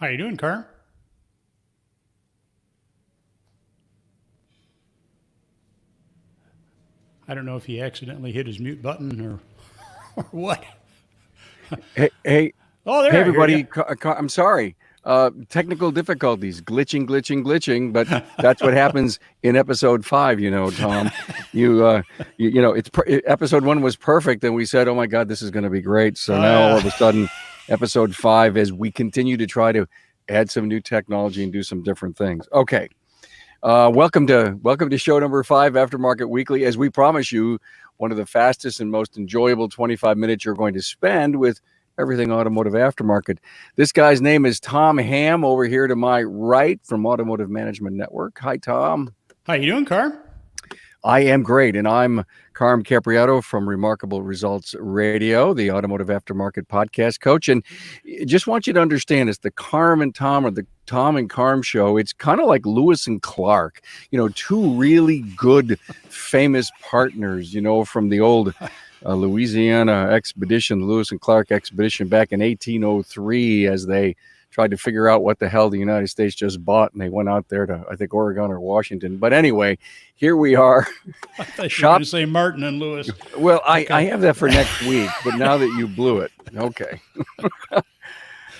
How you doing, Carr? I don't know if he accidentally hit his mute button or what. Hey, hey, Oh, there, hey, I hear you. everybody. I'm sorry. Technical difficulties, glitching, but that's what happens in episode 5, Tom. Episode 1 was perfect, and we said, oh my God, this is going to be great. So Oh, now all of a yeah. sudden, episode 5, as we continue to try to add some new technology and do some different things. Okay. Welcome to show number 5, Aftermarket Weekly. As we promise you, one of the fastest and most enjoyable 25 minutes you're going to spend with everything automotive aftermarket. This guy's name is Tom Ham, over here to my right from Automotive Management Network. Hi, Tom. How you doing, Carr? I am great, and I'm Carm Capriato from Remarkable Results Radio, the Automotive Aftermarket podcast coach. And just want you to understand, it's the Carm and Tom, or the Tom and Carm show. It's kind of like Lewis and Clark, two really good, famous partners, from the old Louisiana expedition, Lewis and Clark expedition back in 1803, as they tried to figure out what the hell the United States just bought, and they went out there to, I think, Oregon or Washington. But anyway, here we are. I thought you were going to say Martin and Lewis. Well, I have that for next week, but now that you blew it, okay.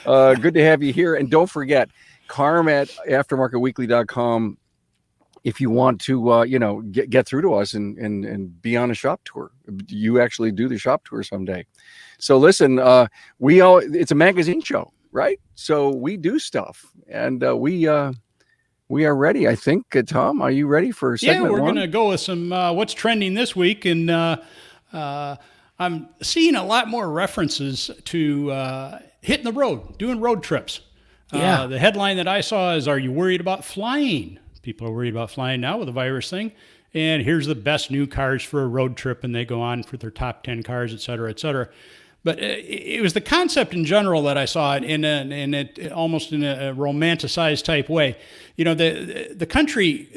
Good to have you here. And don't forget, Carm at aftermarketweekly.com if you want to, get through to us and be on a shop tour. You actually do the shop tour someday. So listen, it's a magazine show, right? So we do stuff, and we are ready. I think, Tom, are you ready for segment 1? Yeah, we're going to go with some what's trending this week, and I'm seeing a lot more references to hitting the road, doing road trips. Yeah. The headline that I saw is, "Are you worried about flying?" People are worried about flying now with the virus thing. And here's the best new cars for a road trip, and they go on for their top 10 cars, et cetera, et cetera. But it was the concept in general that I saw it in it almost in a romanticized type way. The country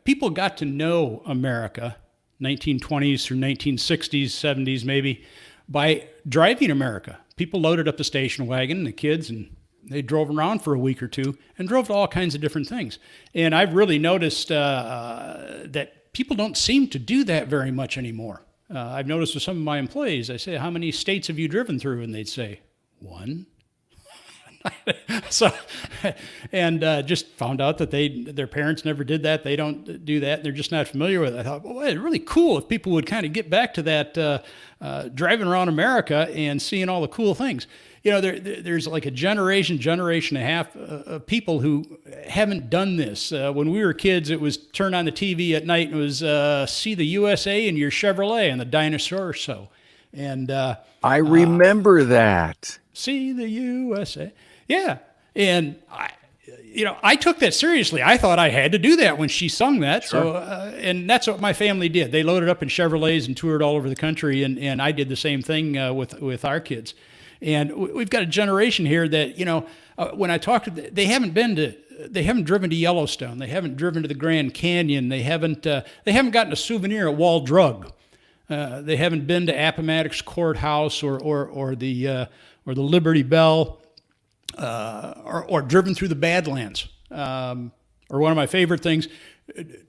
people got to know America, 1920s through 1960s, 70s maybe, by driving America. People loaded up the station wagon, the kids, and they drove around for a week or two and drove to all kinds of different things. And I've really noticed that people don't seem to do that very much anymore. I've noticed with some of my employees, I say, "How many states have you driven through?" And they'd say, "1." So, and just found out that their parents never did that. They don't do that. They're just not familiar with it. I thought, well, it's really cool if people would kind of get back to that driving around America and seeing all the cool things. There's like a generation and a half of people who haven't done this. When we were kids, it was turn on the TV at night and it was see the USA and your Chevrolet and the dinosaur show. And I remember that. See the USA. Yeah. And I took that seriously. I thought I had to do that when she sung that. Sure. So, and that's what my family did. They loaded up in Chevrolets and toured all over the country. And I did the same thing with our kids. And we've got a generation here that, when I talk to them, they haven't driven to Yellowstone. They haven't driven to the Grand Canyon. They haven't gotten a souvenir at Wall Drug. They haven't been to Appomattox Courthouse or the Liberty Bell, or driven through the Badlands. Or one of my favorite things,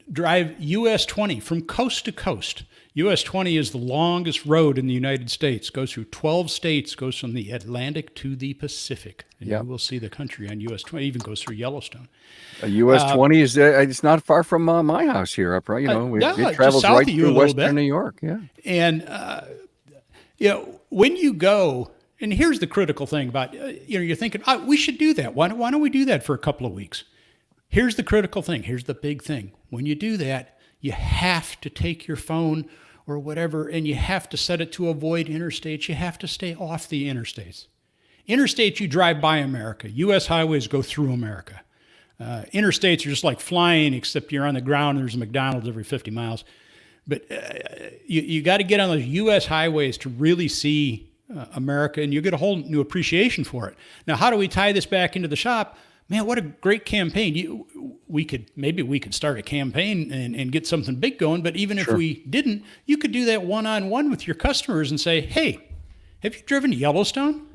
drive US 20 from coast to coast. US 20 is the longest road in the United States. Goes through 12 states, goes from the Atlantic to the Pacific. And Yep. you will see the country on US 20. It even goes through Yellowstone. US 20 is it's not far from my house here up, right? It travels south right of you a through little western bit. New York. Yeah. And, when you go, and here's the critical thing about, you're thinking, we should do that. Why don't we do that for a couple of weeks? Here's the critical thing. Here's the big thing. When you do that, you have to take your phone or whatever, and you have to set it to avoid interstates. You have to stay off the interstates. Interstates, you drive by America. U.S. highways go through America. Interstates are just like flying, except you're on the ground and there's a McDonald's every 50 miles. But you got to get on those U.S. highways to really see America, and you get a whole new appreciation for it. Now, how do we tie this back into the shop? Man, what a great campaign. We could start a campaign and get something big going, but even if we didn't, you could do that one-on-one with your customers and say, "Hey, have you driven to Yellowstone?"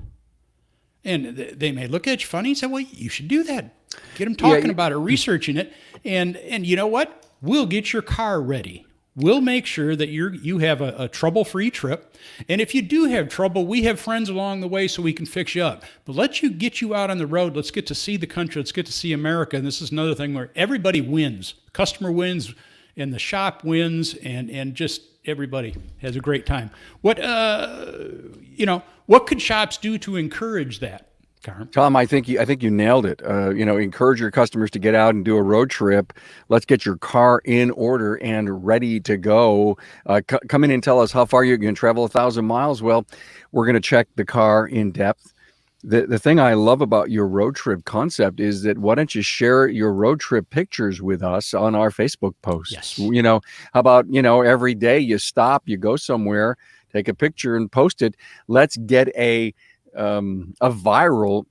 And they may look at you funny and say, well, you should do that. Get them talking about it, researching it. And you know what? We'll get your car ready. We'll make sure that you have a trouble-free trip. And if you do have trouble, we have friends along the way so we can fix you up. But let's get you out on the road. Let's get to see the country. Let's get to see America. And this is another thing where everybody wins. The customer wins, and the shop wins, and just everybody has a great time. What could shops do to encourage that? Tom, I think you nailed it. Encourage your customers to get out and do a road trip. Let's get your car in order and ready to go. Come in and tell us how far you're going to travel 1,000 miles. Well, we're going to check the car in depth. The thing I love about your road trip concept is that why don't you share your road trip pictures with us on our Facebook posts? Yes. How about, every day you stop, you go somewhere, take a picture and post it. Let's get a viral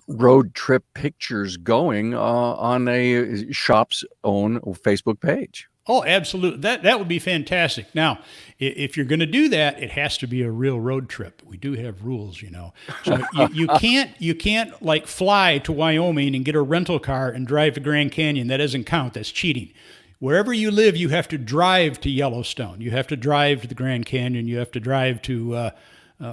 road trip pictures going on a shop's own Facebook page. Oh, absolutely. That would be fantastic. Now, if you're going to do that, it has to be a real road trip. We do have rules, So you can't like fly to Wyoming and get a rental car and drive to Grand Canyon. That doesn't count. That's cheating. Wherever you live, you have to drive to Yellowstone. You have to drive to the Grand Canyon. You have to drive to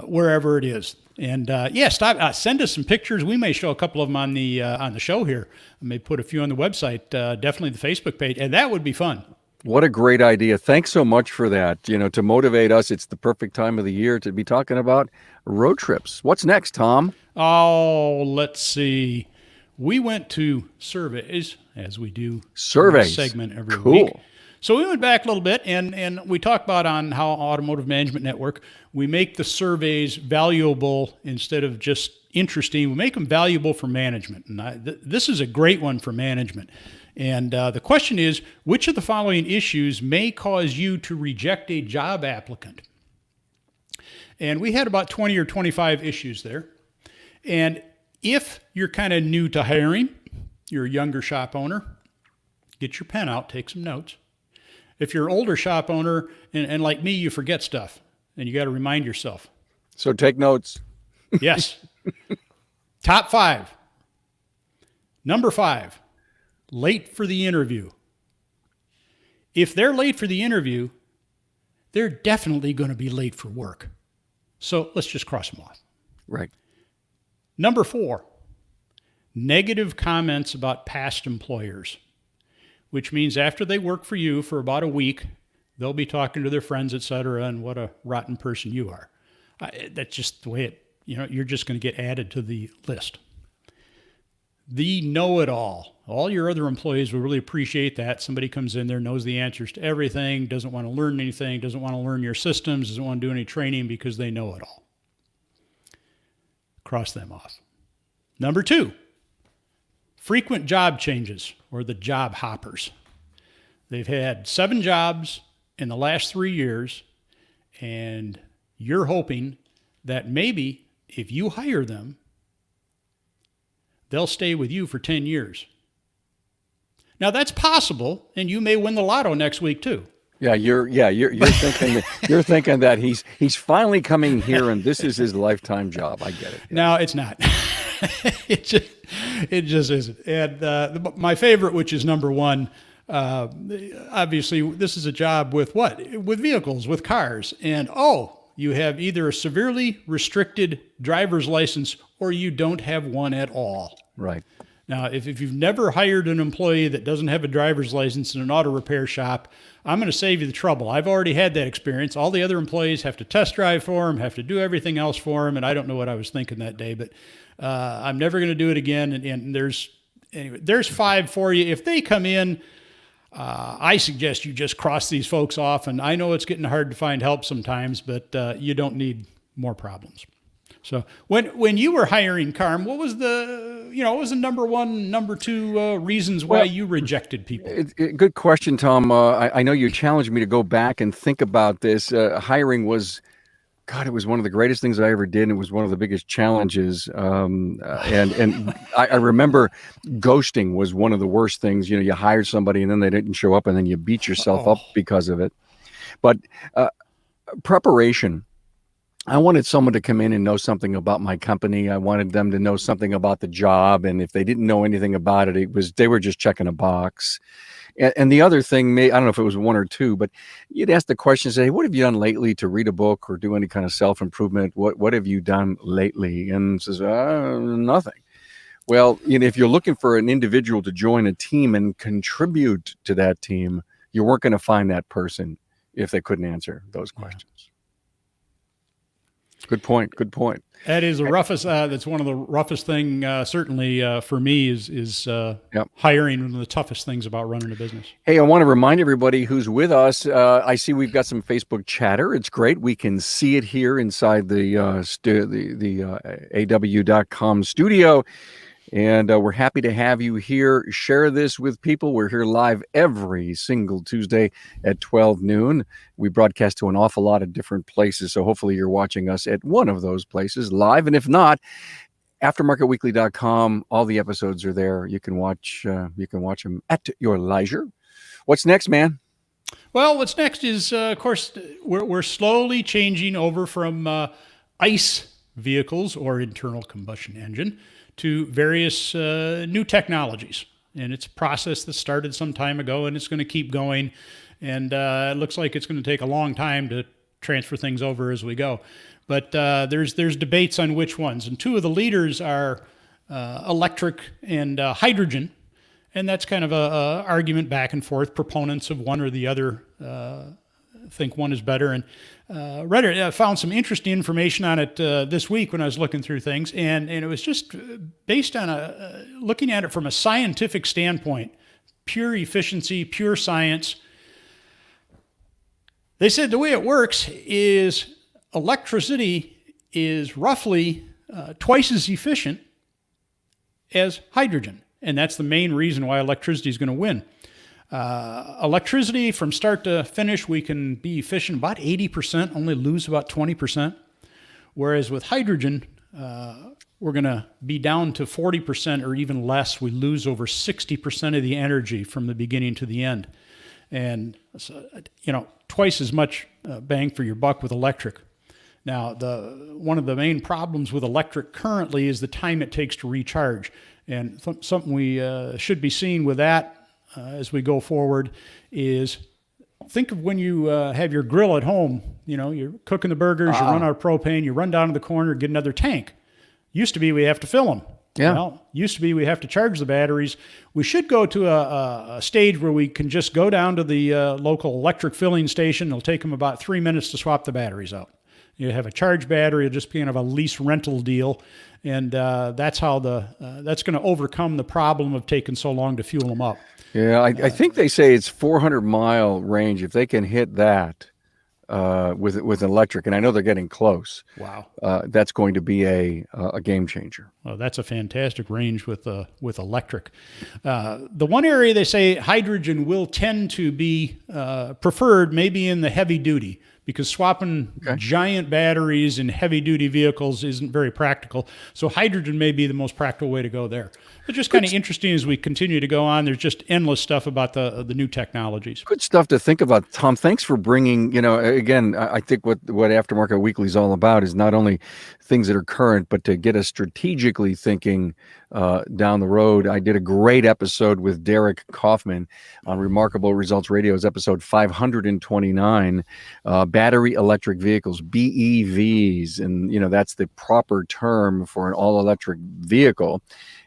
wherever it is. And stop. Send us some pictures. We may show a couple of them on the show here. I may put a few on the website. Definitely the Facebook page, and that would be fun. What a great idea! Thanks so much for that. To motivate us, it's the perfect time of the year to be talking about road trips. What's next, Tom? Oh, let's see. We went to surveys, as we do. Surveys segment every cool. week. So we went back a little bit, and we talked about on how Automotive Management Network, we make the surveys valuable instead of just interesting. We make them valuable for management. And this is a great one for management. And the question is, which of the following issues may cause you to reject a job applicant? And we had about 20 or 25 issues there. And if you're kind of new to hiring, you're a younger shop owner, get your pen out, take some notes. If you're an older shop owner, and like me, you forget stuff, and you got to remind yourself. So take notes. Yes. Top 5. Number 5, late for the interview. If they're late for the interview, they're definitely going to be late for work. So let's just cross them off. Right. Number 4, negative comments about past employers, which means after they work for you for about a week, they'll be talking to their friends, etc., and what a rotten person you are. That's just the way you're just going to get added to the list. The know-it-all. All your other employees will really appreciate that. Somebody comes in there, knows the answers to everything, doesn't want to learn anything, doesn't want to learn your systems, doesn't want to do any training because they know it all. Cross them off. Number 2, frequent job changes, or the job hoppers. They've had 7 jobs in the last 3 years, and you're hoping that maybe if you hire them, they'll stay with you for 10 years. Now that's possible, and you may win the lotto next week too. Yeah, you're thinking that he's finally coming here and this is his lifetime job. I get it. Yeah. No, it's not. it just isn't. And my favorite, which is number 1, obviously this is a job with what? With vehicles, with cars. And you have either a severely restricted driver's license or you don't have one at all. Right. Now, if you've never hired an employee that doesn't have a driver's license in an auto repair shop, I'm going to save you the trouble. I've already had that experience. All the other employees have to test drive for them, have to do everything else for them, and I don't know what I was thinking that day, but I'm never going to do it again. And there's 5 for you. If they come in, I suggest you just cross these folks off, and I know it's getting hard to find help sometimes, but you don't need more problems. So when you were hiring, Carm, what was the number 1, number 2 reasons why you rejected people? Good question, Tom. I know you challenged me to go back and think about this. Hiring was, God, it was one of the greatest things I ever did. And it was one of the biggest challenges. And I remember ghosting was one of the worst things. You hired somebody and then they didn't show up and then you beat yourself up because of it. But preparation I wanted someone to come in and know something about my company. I wanted them to know something about the job. And if they didn't know anything about it, they were just checking a box. And the other thing, I don't know if it was one or two, but you'd ask the question, say, hey, what have you done lately to read a book or do any kind of self-improvement? What have you done lately? And says, nothing. Well, if you're looking for an individual to join a team and contribute to that team, you weren't going to find that person if they couldn't answer those questions. Good point. That is the roughest. That's one of the roughest thing, certainly for me, is hiring. One of the toughest things about running a business. Hey, I want to remind everybody who's with us. I see we've got some Facebook chatter. It's great. We can see it here inside the AW.com studio. And we're happy to have you here. Share this with people. We're here live every single Tuesday at 12 noon. We broadcast to an awful lot of different places. So hopefully you're watching us at one of those places live. And if not, aftermarketweekly.com. All the episodes are there. You can watch them at your leisure. What's next, man? Well, what's next is, of course, we're slowly changing over from ICE vehicles or internal combustion engine to various new technologies. And it's a process that started some time ago, and it's going to keep going. And it looks like it's going to take a long time to transfer things over as we go. But there's debates on which ones. And two of the leaders are electric and hydrogen. And that's kind of a argument back and forth. Proponents of one or the other think one is better. And Reddit found some interesting information on it this week when I was looking through things, and it was just based on looking at it from a scientific standpoint, pure efficiency, pure science. They said the way it works is electricity is roughly twice as efficient as hydrogen, and that's the main reason why electricity is going to win. Electricity from start to finish, we can be efficient about 80%, only lose about 20%. Whereas with hydrogen, we're going to be down to 40% or even less. We lose over 60% of the energy from the beginning to the end. And, twice as much bang for your buck with electric. Now, one of the main problems with electric currently is the time it takes to recharge. And something we should be seeing with that as we go forward is think of when you have your grill at home. You're cooking the burgers, you run out of propane, you run down to the corner, get another tank. Used to be we have to fill them. Yeah. Well, used to be we have to charge the batteries. We should go to a stage where we can just go down to the local electric filling station. It'll take them about 3 minutes to swap the batteries out. You have a charge battery, it'll just be kind of a lease rental deal. And that's how that's going to overcome the problem of taking so long to fuel them up. Yeah, I think they say it's 400-mile range. If they can hit that with electric, and I know they're getting close. Wow, that's going to be a game changer. Well, that's a fantastic range with electric. The one area they say hydrogen will tend to be preferred, maybe in the heavy duty, because swapping giant batteries in heavy duty vehicles isn't very practical. So hydrogen may be the most practical way to go there. But just kind of interesting as we continue to go on. There's just endless stuff about the new technologies. Good stuff to think about, Tom. Thanks for bringing, again, I think what Aftermarket Weekly is all about is not only things that are current, but to get us strategically thinking down the road. I did a great episode with Derek Kaufman on Remarkable Results Radio's episode 529, battery electric vehicles, BEVs. And, that's the proper term for an all-electric vehicle.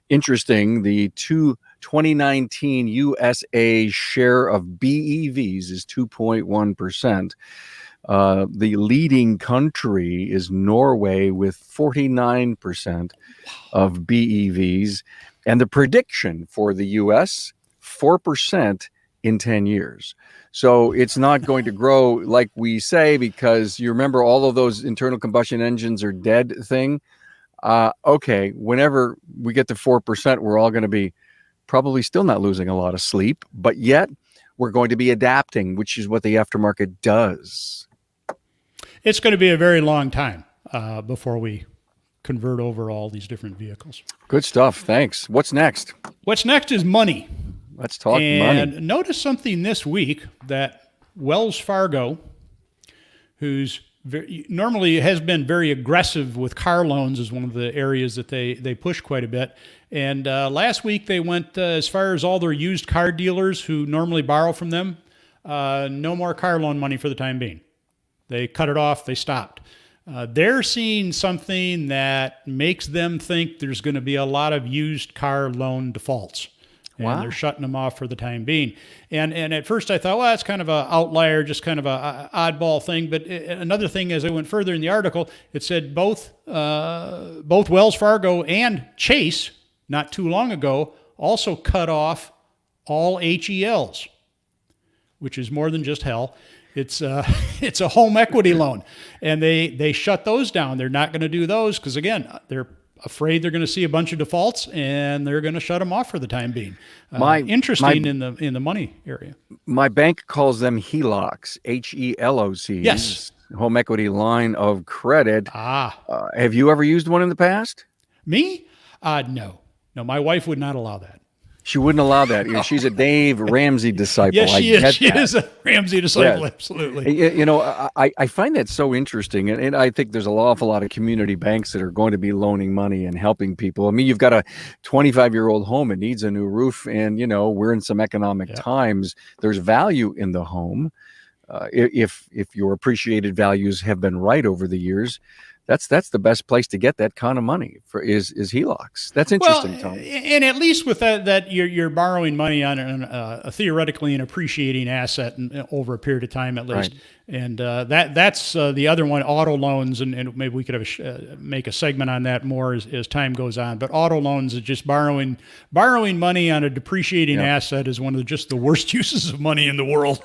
Interesting, the 2019 USA share of BEVs is 2.1%. The leading country is Norway with 49% of BEVs. And the prediction for the US, 4% in 10 years. So it's not going to grow like we say, because you remember all of those internal combustion engines are dead thing. Okay, whenever we get to 4%, we're all going to be probably still not losing a lot of sleep, but yet we're going to be adapting, which is what the aftermarket does. It's going to be a very long time before we convert over all these different vehicles. Good stuff. Thanks. What's next? What's next is money. Let's talk money. And notice something this week that Wells Fargo, who's normally has been very aggressive with car loans is one of the areas that they push quite a bit. And last week they went as far as all their used car dealers who normally borrow from them. No more car loan money for the time being. They cut it off. They stopped. They're seeing something that makes them think there's going to be a lot of used car loan defaults. And they're shutting them off for the time being. And at first I thought, well, that's kind of an outlier, just kind of a oddball thing. But another thing, as I went further in the article, it said both Wells Fargo and Chase, not too long ago, also cut off all HELs, which is more than just hell. It's a home equity loan, and they shut those down. They're not going to do those because, again, they're afraid they're going to see a bunch of defaults, and they're going to shut them off for the time being. Interesting in the money area. My bank calls them HELOCs, HELOCs. Yes. Home equity line of credit. Ah. Have you ever used one in the past? Me? No. No, my wife would not allow that. She wouldn't allow that. You know, she's a Dave Ramsey disciple. Yes, she is. She is a Ramsey disciple, Yeah. absolutely. You know, I find that so interesting. And I think there's an awful lot of community banks that are going to be loaning money and helping people. I mean, you've got a 25-year-old home. It needs a new roof. And, you know, we're in some economic times. There's value in the home. If your appreciated values have been right over the years, that's the best place to get that kind of money is HELOCs. That's interesting, Tom. And at least with that you're borrowing money on a theoretically an appreciating asset over a period of time at least. Right. And that's the other one, auto loans, and maybe we could make a segment on that more as time goes on. But auto loans is just borrowing money on a depreciating asset is one of just the worst uses of money in the world.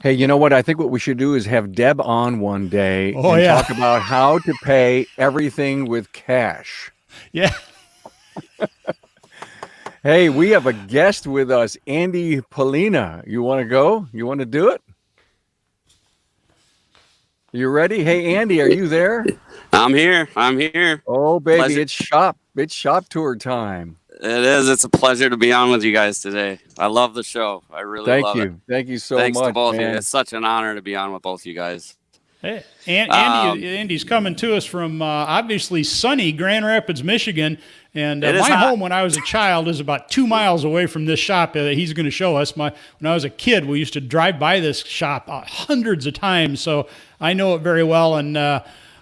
Hey, you know what? I think what we should do is have Deb on one day and talk about how to pay everything with cash. Yeah. Hey, we have a guest with us, Andy Polina. You want to go? You want to do it? You ready? Hey, Andy, are you there? I'm here. Oh, baby, Pleasure. It's shop tour time. It is. It's a pleasure to be on with you guys today. I love the show. I really love it. Thank you so much. Thanks to both of you. man. It's such an honor to be on with both you guys. Hey, Andy's coming to us from obviously sunny Grand Rapids, Michigan. And my home when I was a child is about 2 miles away from this shop that he's going to show us. When I was a kid, we used to drive by this shop hundreds of times, so I know it very well. And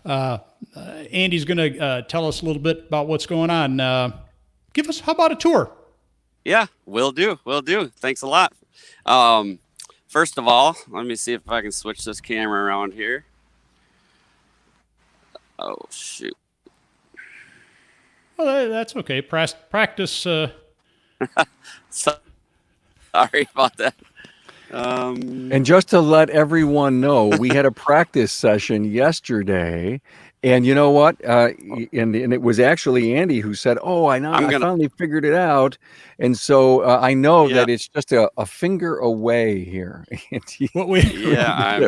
Andy's going to tell us a little bit about what's going on. How about a tour? Yeah, will do. Thanks a lot. First of all, let me see if I can switch this camera around here. Oh, shoot. Well, that's okay. Practice. Sorry about that. And just to let everyone know, we had a practice session yesterday. And you know what? And it was actually Andy who said, "Oh, I finally figured it out." And so I know that it's just a finger away here. What we have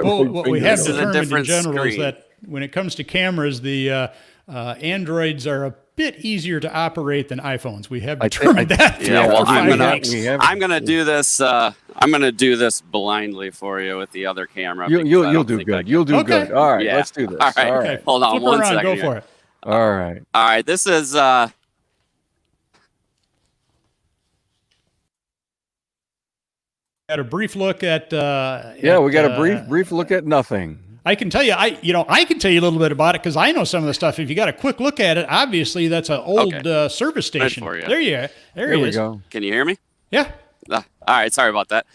determined in general is that when it comes to cameras, the Androids are a bit easier to operate than iPhones. We have determined that. Yeah, well, I'm gonna do this. I'm gonna do this blindly for you with the other camera. You'll do good. You'll do good. All right, let's do this. All right. Okay. Hold on one second. Go for it. All right. This is. Had a brief look at. We got a brief look at nothing. I can tell you, I can tell you a little bit about it because I know some of the stuff. If you got a quick look at it, obviously that's an old service station. For you. There you are. There we is. Go. Can you hear me? Yeah. All right. Sorry about that.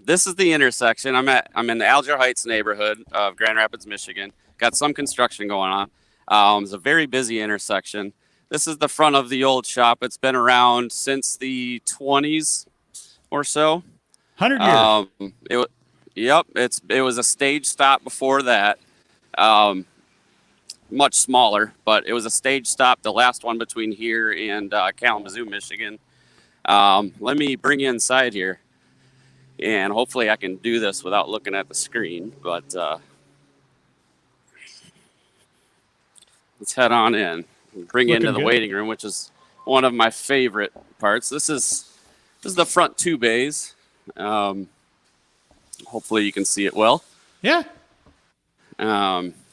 This is the intersection. I'm in the Alger Heights neighborhood of Grand Rapids, Michigan. Got some construction going on. It's a very busy intersection. This is the front of the old shop. It's been around since the 20s or so. 100 years. It was a stage stop before that. Much smaller, but it was a stage stop, the last one between here and Kalamazoo, Michigan. Let me bring you inside here, and hopefully I can do this without looking at the screen, but let's head on in and bring you into the waiting room, which is one of my favorite parts. This is the front two bays. Hopefully you can see it well. Yeah.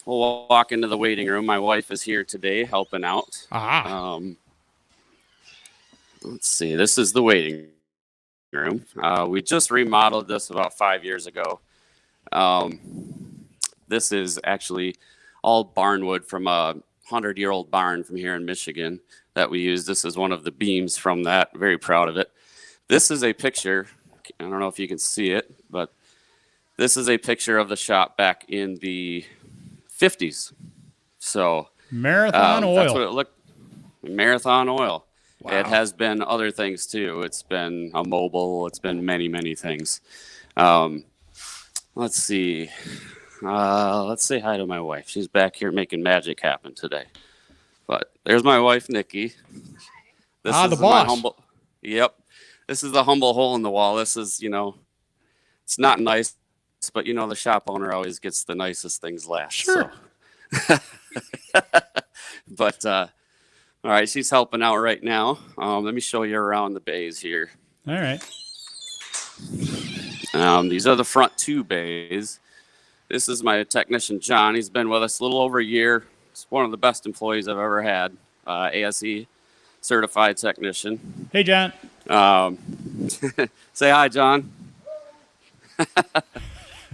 we'll walk into the waiting room. My wife is here today helping out. Let's see. This is the waiting room. We just remodeled this about 5 years ago. This is actually all barn wood from a 100-year-old barn from here in Michigan that we use. This is one of the beams from that. Very proud of it. This is a picture. I don't know if you can see it, but this is a picture of the shop back in the 50s. So Marathon Oil. That's what it looked. Marathon Oil. Wow. It has been other things too. It's been a mobile. It's been many, many things. Let's see. Let's say hi to my wife. She's back here making magic happen today. But there's my wife, Nikki. This is the boss. humble. Yep. This is the humble hole in the wall. This is, it's not nice, but the shop owner always gets the nicest things last. Sure. So. But all right, she's helping out right now. Let me show you around the bays here. All right. These are the front 2 bays. This is my technician, John. He's been with us a little over a year. He's one of the best employees I've ever had. ASE certified technician. Hey, John. Say hi, John.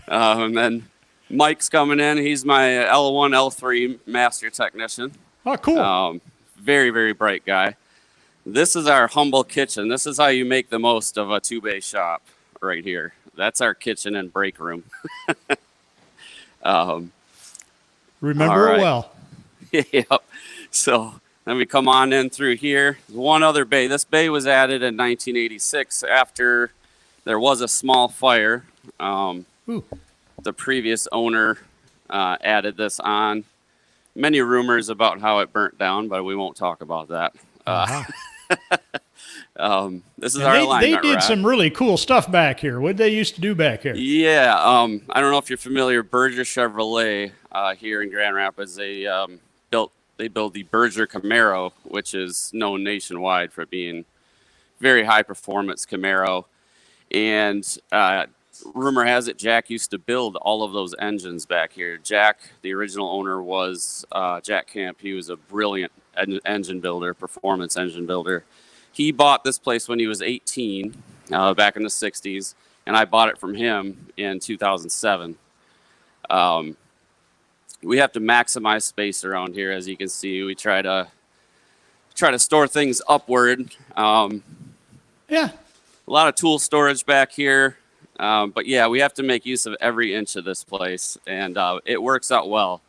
And then Mike's coming in. He's my L1, L3 master technician. Oh, cool. Very, very bright guy. This is our humble kitchen. This is how you make the most of a 2-bay shop right here. That's our kitchen and break room. Remember right. it well. Yep. So then we come on in through here. One other bay. This bay was added in 1986 after there was a small fire. The previous owner added this on. Many rumors about how it burnt down, but we won't talk about that. This is our alignment They did rack. some really cool stuff back here. What did they used to do back here? Yeah, I don't know if you're familiar. Berger Chevrolet here in Grand Rapids, they build the Berger Camaro, which is known nationwide for being very high performance Camaro. And rumor has it Jack used to build all of those engines back here. Jack, the original owner, was Jack Camp. He was a brilliant engine builder, performance engine builder. He bought this place when he was 18, back in the 60s, and I bought it from him in 2007. We have to maximize space around here, as you can see. We try to store things upward. Yeah. A lot of tool storage back here. But yeah, we have to make use of every inch of this place, and it works out well.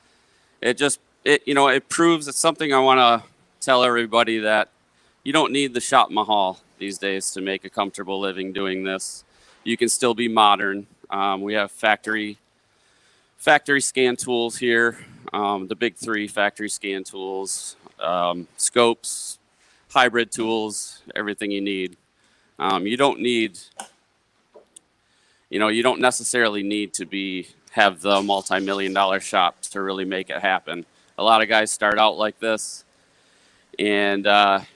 It proves it's something I want to tell everybody, that you don't need the shop mahal these days to make a comfortable living doing this. You can still be modern. We have factory scan tools here, the big 3 factory scan tools, scopes, hybrid tools, everything you need. You don't necessarily need to have the multi-million-dollar shop to really make it happen. A lot of guys start out like this, and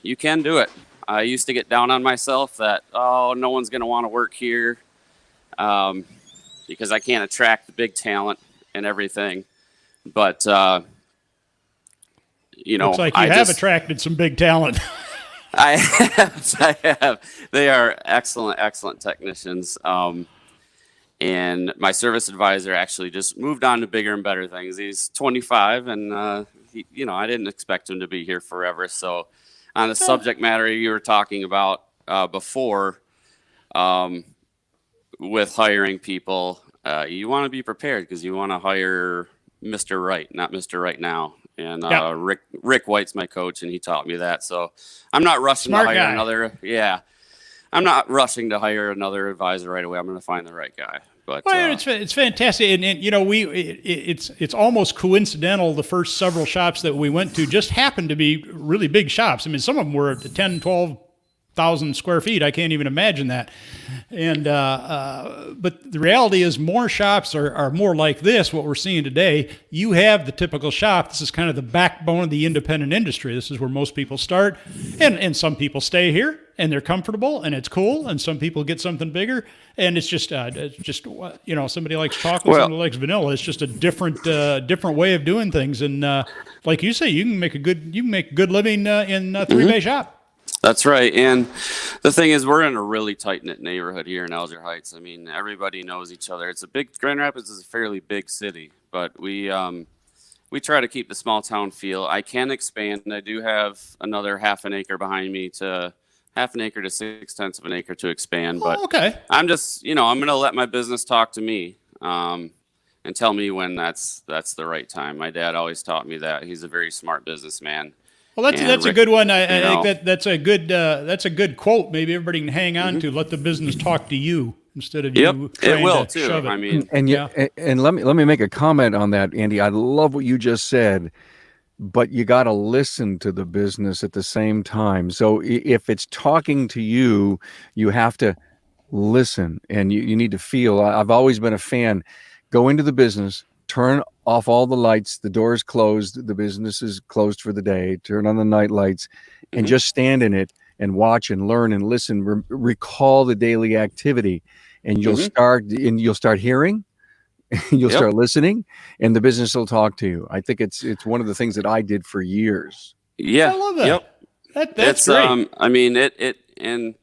you can do it. I used to get down on myself that, no one's going to want to work here because I can't attract the big talent and everything. But, looks like you have attracted some big talent. I have. They are excellent technicians. And my service advisor actually just moved on to bigger and better things. He's 25, and I didn't expect him to be here forever. So, on the subject matter you were talking about before, with hiring people, you want to be prepared, because you want to hire Mr. Right, not Mr. Right Now. And Rick White's my coach, and he taught me that. So I'm not rushing to hire another. Yeah, I'm not rushing to hire another advisor right away. I'm going to find the right guy. But it's fantastic, and it's almost coincidental. The first several shops that we went to just happened to be really big shops. I mean, some of them were 10, 12,000 square feet. I can't even imagine that. And but the reality is, more shops are more like this. What we're seeing today, you have the typical shop. This is kind of the backbone of the independent industry. This is where most people start, and some people stay here, and they're comfortable and it's cool. And some people get something bigger, and it's just somebody likes chocolate, Well- somebody likes vanilla. It's just a different way of doing things. And like you say, you can make a good living in a 3-bay shop. That's right. And the thing is, we're in a really tight-knit neighborhood here in Alger Heights. I mean, everybody knows each other. Grand Rapids is a fairly big city, but we try to keep the small town feel. I can expand. I do have another half an acre behind me to 6/10 of an acre to expand. But Okay. I'm just, I'm going to let my business talk to me and tell me when that's the right time. My dad always taught me that. He's a very smart businessman. Well, that's a good one. I think that's a good quote. Maybe everybody can hang on to. Let the business talk to you instead of you trying it will to too. shove it. I mean, and let me make a comment on that, Andy. I love what you just said, but you got to listen to the business at the same time. So if it's talking to you, you have to listen, and you need to feel. I've always been a fan. Go into the business, turn off all the lights, the door's closed, the business is closed for the day, turn on the night lights, and just stand in it and watch and learn and listen, recall the daily activity, and you'll start hearing, you'll start listening, and the business will talk to you. I think it's one of the things that I did for years. Yeah. I love that. Yep. That's great. I mean, and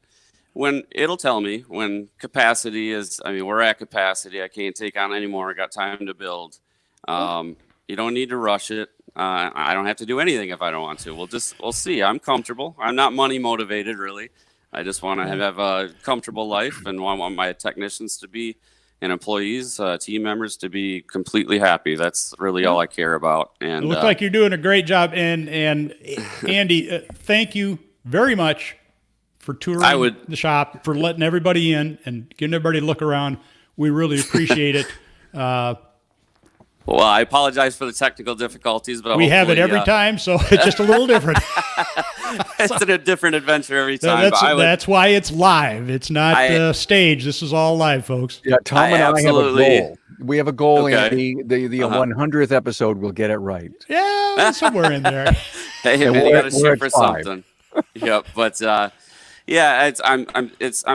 when it'll tell me when capacity is, we're at capacity. I can't take on any more. I got time to build. You don't need to rush it. I don't have to do anything if I don't want to. We'll see. I'm comfortable. I'm not money motivated, really. I just want to have a comfortable life, and I want my technicians to be, and employees, team members to be completely happy. That's really all I care about. And It looks like you're doing a great job. And Andy, thank you very much for touring the shop, for letting everybody in and getting everybody to look around. We really appreciate it. Well, I apologize for the technical difficulties, but we have it every time, so it's just a little different. It's a different adventure every time. That's why it's live. It's not stage. This is all live, folks. Yeah, Tom and I have a goal. We have a goal, Okay. Andy. The 100th episode, we'll get it right. Yeah, somewhere in there. Hey, man, you got to shoot for something. Yep, but I'm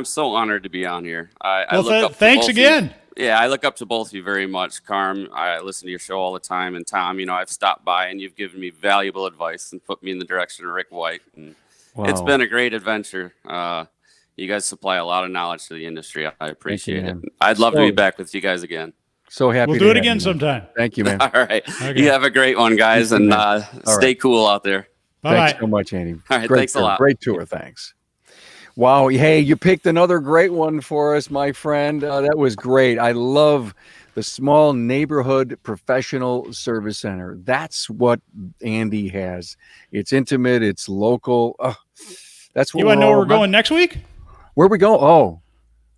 so honored to be on here. Thanks again. I look up to both of you very much, Carm. I listen to your show all the time, and Tom, I've stopped by and you've given me valuable advice and put me in the direction of Rick White. And It's been a great adventure. You guys supply a lot of knowledge to the industry. I appreciate it. I'd love to be back with you guys again. So happy. We'll do it again sometime. Thank you, man. All right. Okay. You have a great one, guys, and stay cool out there. Bye. Thanks so much, Andy. All right, Great thanks a tour. lot. Great tour. Thanks. Wow. Hey, you picked another great one for us, my friend. That was great. I love the small neighborhood professional service center. That's what Andy has. It's intimate. It's local. That's what You want to know where we're going next week? Where we go?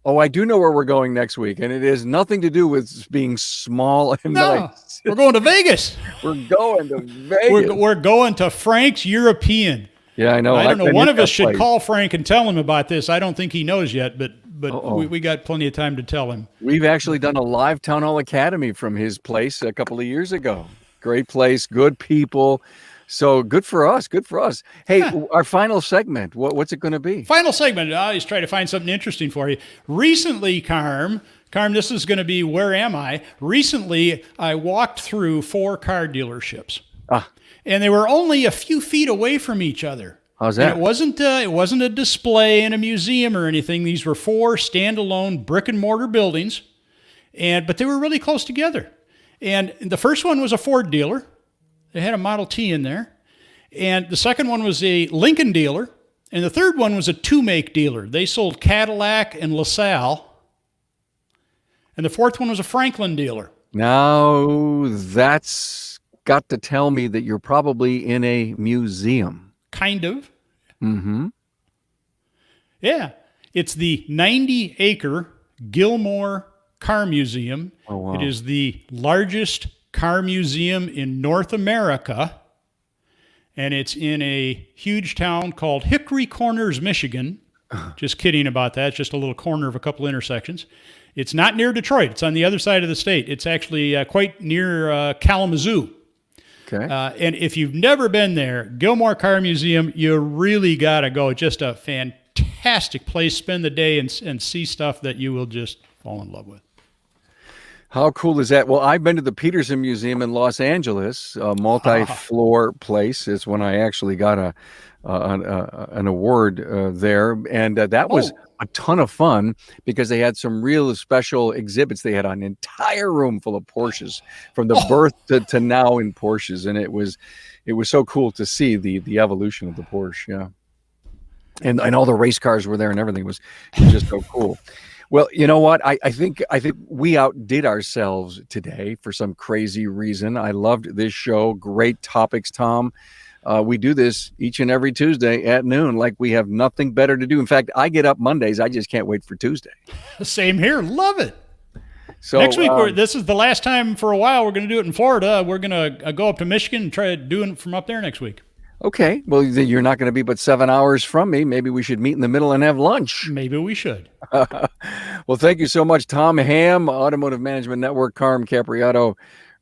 Oh, I do know where we're going next week, and it has nothing to do with being small and nice. We're going to Vegas. We're going to Vegas. We're going to Frank's European. Yeah, I know. I don't know. One of us should call Frank and tell him about this. I don't think he knows yet, but we got plenty of time to tell him. We've actually done a live Town Hall Academy from his place a couple of years ago. Great place, good people. So good for us. Good for us. Hey, our final segment. What's it going to be? Final segment. I always try to find something interesting for you. Recently, Carm, this is going to be Where Am I? Recently, I walked through 4 car dealerships. And they were only a few feet away from each other. How's that? And it wasn't a display in a museum or anything. These were 4 standalone brick and mortar buildings, but they were really close together. And the first one was a Ford dealer. They had a Model T in there. And the second one was a Lincoln dealer. And the third one was a two-make dealer. They sold Cadillac and LaSalle. And the fourth one was a Franklin dealer. Now that's got to tell me that you're probably in a museum. Kind of. Mm-hmm. Yeah. It's the 90-acre Gilmore Car Museum. Oh, wow. It is the largest car museum in North America. And it's in a huge town called Hickory Corners, Michigan. Just kidding about that. It's just a little corner of a couple intersections. It's not near Detroit. It's on the other side of the state. It's actually quite near Kalamazoo. Okay. And if you've never been there, Gilmore Car Museum, you really got to go. Just a fantastic fantastic place. Spend the day and see stuff that you will just fall in love with. How cool is that? Well, I've been to the Peterson Museum in Los Angeles, a multi-floor place. It's when I actually got an award there, and that was a ton of fun because they had some real special exhibits. They had an entire room full of Porsches from the birth to now in Porsches, and it was so cool to see the evolution of the Porsche. Yeah, and all the race cars were there, and everything was just so cool. Well, you know what? I think we outdid ourselves today for some crazy reason. I loved this show. Great topics, Tom. We do this each and every Tuesday at noon, like we have nothing better to do. In fact, I get up Mondays. I just can't wait for Tuesday. Same here. Love it. So next week, this is the last time for a while. We're going to do it in Florida. We're going to go up to Michigan and try doing it from up there next week. Okay. Well, you're not going to be but 7 hours from me. Maybe we should meet in the middle and have lunch. Maybe we should. Well, thank you so much, Tom Ham, Automotive Management Network, Carm Capriato,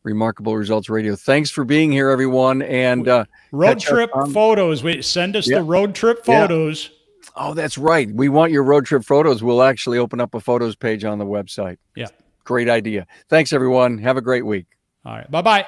Remarkable Results Radio. Thanks for being here, everyone. And road trip photos. Send us the road trip photos. Yeah. Oh, that's right. We want your road trip photos. We'll actually open up a photos page on the website. Yeah. Great idea. Thanks, everyone. Have a great week. All right. Bye-bye.